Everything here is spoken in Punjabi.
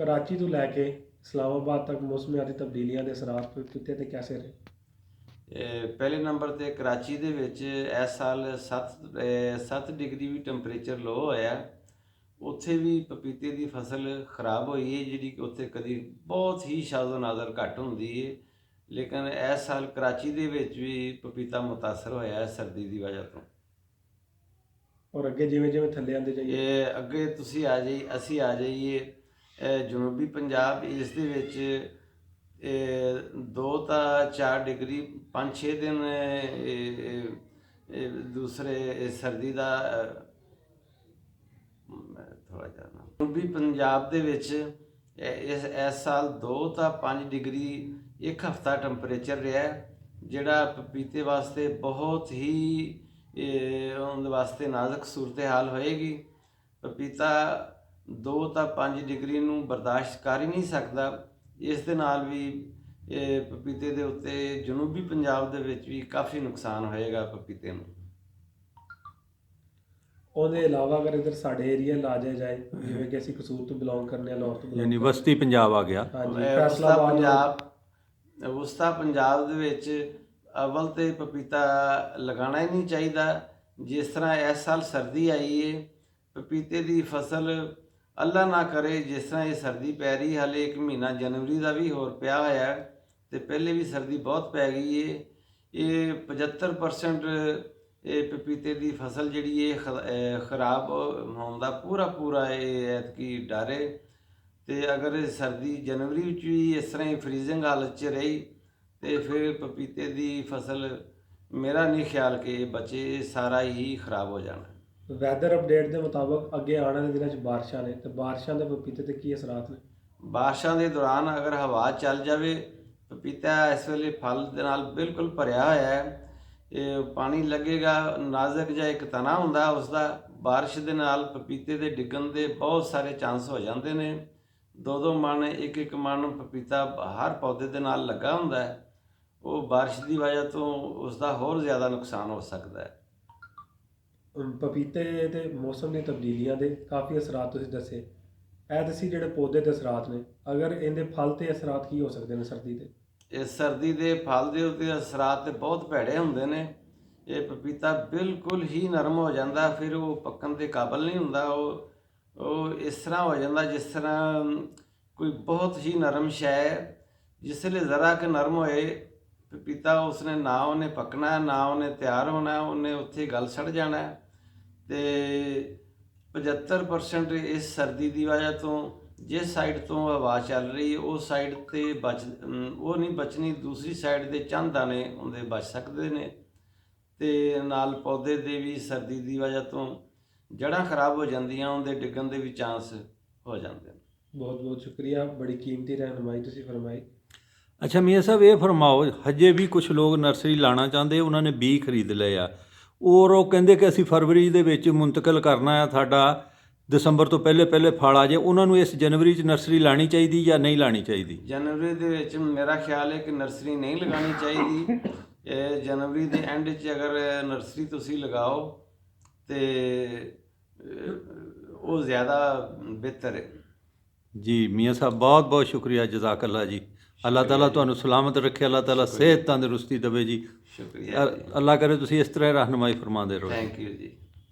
कराची तो लैके इस्लामाबाद तक मौसमियाती तब्दीलियां के असरात पपीते ते कैसे रहे? ਪਹਿਲੇ ਨੰਬਰ 'ਤੇ ਕਰਾਚੀ ਦੇ ਵਿੱਚ ਇਸ ਸਾਲ 7 ਡਿਗਰੀ ਵੀ ਟੈਂਪਰੇਚਰ ਲੋ ਹੋਇਆ। ਉੱਥੇ ਵੀ ਪਪੀਤੇ ਦੀ ਫਸਲ ਖਰਾਬ ਹੋਈ ਹੈ, ਜਿਹੜੀ ਕਿ ਉੱਥੇ ਕਦੀ ਬਹੁਤ ਹੀ ਸ਼ਾਦੋ ਨਾਜ਼ਰ ਘੱਟ ਹੁੰਦੀ ਹੈ। ਲੇਕਿਨ ਇਸ ਸਾਲ ਕਰਾਚੀ ਦੇ ਵਿੱਚ ਵੀ ਪਪੀਤਾ ਮੁਤਾਸਰ ਹੋਇਆ ਹੈ ਸਰਦੀ ਦੀ ਵਜ੍ਹਾ ਤੋਂ। ਔਰ ਅੱਗੇ ਜਿਵੇਂ ਜਿਵੇਂ ਥੱਲੇ ਆਉਂਦੇ ਜਾਈਏ ਇਹ ਅੱਗੇ ਤੁਸੀਂ ਆ ਜਾਈ ਅਸੀਂ ਆ ਜਾਈਏ ਜਨੂਬੀ ਪੰਜਾਬ, ਇਸ ਦੇ ਵਿੱਚ 2 ਤਾਂ 4 ਡਿਗਰੀ 5-6 ਦਿਨ ਦੂਸਰੇ ਸਰਦੀ ਦਾ ਥੋੜ੍ਹਾ ਜਿਹਾ ਜਨੂਬੀ ਪੰਜਾਬ ਦੇ ਵਿੱਚ ਇਸ ਸਾਲ 2 ਤਾਂ 5 ਡਿਗਰੀ ਇੱਕ ਹਫ਼ਤਾ ਟੈਂਪਰੇਚਰ ਰਿਹਾ, ਜਿਹੜਾ ਪਪੀਤੇ ਵਾਸਤੇ ਬਹੁਤ ਹੀ ਉਹਦੇ ਵਾਸਤੇ ਨਾਜ਼ੁਕ ਸੂਰਤ ਹਾਲ ਹੋਏਗੀ। ਪਪੀਤਾ 2 ਤਾਂ 5 ਡਿਗਰੀ ਨੂੰ ਬਰਦਾਸ਼ਤ ਕਰ ਹੀ ਨਹੀਂ ਸਕਦਾ। ਇਸ ਦੇ ਨਾਲ ਵੀ ਪਪੀਤੇ ਦੇ ਉੱਤੇ ਜਨੂਬੀ ਪੰਜਾਬ ਦੇ ਵਿੱਚ ਵੀ ਕਾਫੀ ਨੁਕਸਾਨ ਹੋਏਗਾ ਪਪੀਤੇ ਨੂੰ। ਉਹਦੇ ਇਲਾਵਾ ਅਗਰ ਇੱਧਰ ਸਾਡੇ ਏਰੀਆ ਲਾ ਜਾਏ ਜਿਵੇਂ ਕਿ ਅਸੀਂ ਕਸੂਰ ਤੋਂ ਬਿਲੋਂਗ ਕਰਨੇ ਆ, ਲਾਹੌਰ ਤੋਂ ਯਾਨੀ ਵਸਤੀ ਪੰਜਾਬ ਆ ਗਿਆ। ਵਸਤਾ ਪੰਜਾਬ ਦੇ ਵਿੱਚ ਅਵਲ ਤੇ ਪਪੀਤਾ ਲਗਾਉਣਾ ਹੀ ਨਹੀਂ ਚਾਹੀਦਾ। ਜਿਸ ਤਰ੍ਹਾਂ ਇਸ ਸਾਲ ਸਰਦੀ ਆਈ ਹੈ, ਪਪੀਤੇ ਦੀ ਫਸਲ ਅੱਲਾ ਨਾ ਕਰੇ ਜਿਸ ਤਰ੍ਹਾਂ ਇਹ ਸਰਦੀ ਪੈ ਰਹੀ, ਹਾਲੇ 1 ਮਹੀਨਾ ਜਨਵਰੀ ਦਾ ਵੀ ਹੋਰ ਪਿਆ ਹੋਇਆ ਅਤੇ ਪਹਿਲੇ ਵੀ ਸਰਦੀ ਬਹੁਤ ਪੈ ਗਈ ਹੈ। ਇਹ 75% ਇਹ ਪਪੀਤੇ ਦੀ ਫਸਲ ਜਿਹੜੀ ਇਹ ਖਰਾਬ ਹੋਣ ਦਾ ਪੂਰਾ ਇਹ ਐਤਕੀ ਡਰ ਹੈ। ਅਤੇ ਅਗਰ ਇਹ ਸਰਦੀ ਜਨਵਰੀ ਵਿੱਚ ਵੀ ਇਸ ਤਰ੍ਹਾਂ ਹੀ ਫਰੀਜ਼ਿੰਗ ਹਾਲਤ 'ਚ ਰਹੀ ਅਤੇ ਫਿਰ ਪਪੀਤੇ ਦੀ ਫਸਲ ਮੇਰਾ ਨਹੀਂ ਖਿਆਲ ਕਿ ਇਹ ਬਚੇ, ਸਾਰਾ ਹੀ ਖਰਾਬ ਹੋ ਜਾਣਾ। ਵੈਦਰ ਅਪਡੇਟ ਦੇ ਮੁਤਾਬਕ ਅੱਗੇ ਆਉਣ ਵਾਲੇ ਦਿਨਾਂ 'ਚ ਬਾਰਿਸ਼ਾਂ ਨੇ, ਅਤੇ ਬਾਰਿਸ਼ਾਂ ਦੇ ਪਪੀਤੇ 'ਤੇ ਕੀ ਅਸਰਾਤ ਨੇ? ਬਾਰਿਸ਼ਾਂ ਦੇ ਦੌਰਾਨ ਅਗਰ ਹਵਾ ਚੱਲ ਜਾਵੇ, ਪਪੀਤਾ ਇਸ ਵੇਲੇ ਫਲ ਦੇ ਨਾਲ ਬਿਲਕੁਲ ਭਰਿਆ ਹੋਇਆ ਹੈ। ਇਹ ਪਾਣੀ ਲੱਗੇਗਾ, ਨਾਜ਼ੁਕ ਜਿਹਾ ਇੱਕ ਤਣਾ ਹੁੰਦਾ ਉਸਦਾ, ਬਾਰਿਸ਼ ਦੇ ਨਾਲ ਪਪੀਤੇ ਦੇ ਡਿੱਗਣ ਦੇ ਬਹੁਤ ਸਾਰੇ ਚਾਂਸ ਹੋ ਜਾਂਦੇ ਨੇ। 2-2 ਮਣ 1-1 ਮਣ ਪਪੀਤਾ ਹਰ ਪੌਦੇ ਦੇ ਨਾਲ ਲੱਗਾ ਹੁੰਦਾ ਹੈ। ਉਹ ਬਾਰਿਸ਼ ਦੀ ਵਜ੍ਹਾ ਤੋਂ ਉਸਦਾ ਹੋਰ ਜ਼ਿਆਦਾ ਨੁਕਸਾਨ ਹੋ ਸਕਦਾ ਹੈ। ਪਪੀਤੇ ਤੇ ਮੌਸਮ ਦੀਆਂ ਤਬਦੀਲੀਆਂ ਦੇ ਕਾਫੀ ਅਸਰਾਤ ਤੁਸੀਂ ਦੱਸੇ, ਇਹ ਦੱਸੀ ਜਿਹੜੇ ਪੌਦੇ ਦੇ ਅਸਰਾਤ ਨੇ, ਅਗਰ ਇਹਦੇ ਫਲ 'ਤੇ ਅਸਰਾਤ ਕੀ ਹੋ ਸਕਦੇ ਨੇ ਸਰਦੀ ਦੇ? ਇਸ ਸਰਦੀ ਦੇ ਫਲ ਦੇ ਉੱਤੇ ਅਸਰਾਤ ਤਾਂ ਬਹੁਤ ਭੈੜੇ ਹੁੰਦੇ ਨੇ। ਇਹ ਪਪੀਤਾ ਬਿਲਕੁਲ ਹੀ ਨਰਮ ਹੋ ਜਾਂਦਾ, ਫਿਰ ਉਹ ਪੱਕਣ ਦੇ ਕਾਬਲ ਨਹੀਂ ਹੁੰਦਾ। ਉਹ ਇਸ ਤਰ੍ਹਾਂ ਹੋ ਜਾਂਦਾ ਜਿਸ ਤਰ੍ਹਾਂ ਕੋਈ ਬਹੁਤ ਹੀ ਨਰਮ ਸ਼ੈ, ਜਿਸ ਵੇਲੇ ਜ਼ਰਾ ਕਿ ਨਰਮ ਹੋਏ ਪਪੀਤਾ, ਉਸਨੇ ਨਾ ਉਹਨੇ ਪੱਕਣਾ, ਨਾ ਉਹਨੇ ਤਿਆਰ ਹੋਣਾ, ਉਹਨੇ ਉੱਥੇ ਗਲ ਸੜ ਜਾਣਾ। ਅਤੇ 75% ਇਸ ਸਰਦੀ ਦੀ ਵਜ੍ਹਾ ਤੋਂ ਜਿਸ ਸਾਈਡ ਤੋਂ ਹਵਾ ਚੱਲ ਰਹੀ ਉਸ ਸਾਈਡ 'ਤੇ ਉਹ ਨਹੀਂ ਬਚਣੀ, ਦੂਸਰੀ ਸਾਈਡ ਦੇ ਚੰਦ ਦਾਣੇ ਉਹਦੇ ਬਚ ਸਕਦੇ ਨੇ। ਅਤੇ ਨਾਲ ਪੌਦੇ ਦੇ ਵੀ ਸਰਦੀ ਦੀ ਵਜ੍ਹਾ ਤੋਂ ਜੜ੍ਹਾਂ ਖਰਾਬ ਹੋ ਜਾਂਦੀਆਂ, ਉਹਦੇ ਡਿੱਗਣ ਦੇ ਵੀ ਚਾਂਸ ਹੋ ਜਾਂਦੇ ਨੇ। ਬਹੁਤ ਬਹੁਤ ਸ਼ੁਕਰੀਆ, ਬੜੀ ਕੀਮਤੀ ਰਹਿਨੁਮਾਈ ਤੁਸੀਂ ਫਰਮਾਈ। ਅੱਛਾ ਮੀਆਂ ਸਾਹਿਬ, ਇਹ ਫਰਮਾਓ, ਹਜੇ ਵੀ ਕੁਝ ਲੋਕ ਨਰਸਰੀ ਲਾਉਣਾ ਚਾਹੁੰਦੇ, ਉਹਨਾਂ ਨੇ ਬੀਜ ਖਰੀਦ ਲਏ ਆ, ਔਰ ਉਹ ਕਹਿੰਦੇ ਕਿ ਅਸੀਂ ਫਰਵਰੀ ਦੇ ਵਿੱਚ ਮੁੰਤਕਿਲ ਕਰਨਾ ਆ, ਸਾਡਾ ਦਸੰਬਰ ਤੋਂ ਪਹਿਲੇ ਫਲ ਆ ਜਾਏ, ਉਹਨਾਂ ਨੂੰ ਇਸ ਜਨਵਰੀ 'ਚ ਨਰਸਰੀ ਲਾਉਣੀ ਚਾਹੀਦੀ ਜਾਂ ਨਹੀਂ ਲਾਉਣੀ ਚਾਹੀਦੀ? ਜਨਵਰੀ ਦੇ ਵਿੱਚ ਮੇਰਾ ਖਿਆਲ ਹੈ ਕਿ ਨਰਸਰੀ ਨਹੀਂ ਲਗਾਉਣੀ ਚਾਹੀਦੀ। ਇਹ ਜਨਵਰੀ ਦੇ ਐਂਡ 'ਚ ਅਗਰ ਨਰਸਰੀ ਤੁਸੀਂ ਲਗਾਓ ਅਤੇ ਉਹ ਜ਼ਿਆਦਾ ਬਿਹਤਰ ਹੈ। ਜੀ ਮੀਆਂ ਸਾਹਿਬ, ਬਹੁਤ ਬਹੁਤ ਸ਼ੁਕਰੀਆ, ਜਜ਼ਾਕੱਲਾ ਜੀ। ਅੱਲਾਹ ਤਾਲਾ ਤੁਹਾਨੂੰ ਸਲਾਮਤ ਰੱਖੇ, ਅੱਲਾਹ ਤਾਲਾ ਸਿਹਤ ਤੰਦਰੁਸਤੀ ਦੇਵੇ ਜੀ। ਸ਼ੁਕਰੀਆ। ਅੱਲਾਹ ਕਰੇ ਤੁਸੀਂ ਇਸ ਤਰ੍ਹਾਂ ਰਹਿਨੁਮਾਈ ਫਰਮਾਉਂਦੇ ਰਹੋ। ਥੈਂਕ ਯੂ ਜੀ।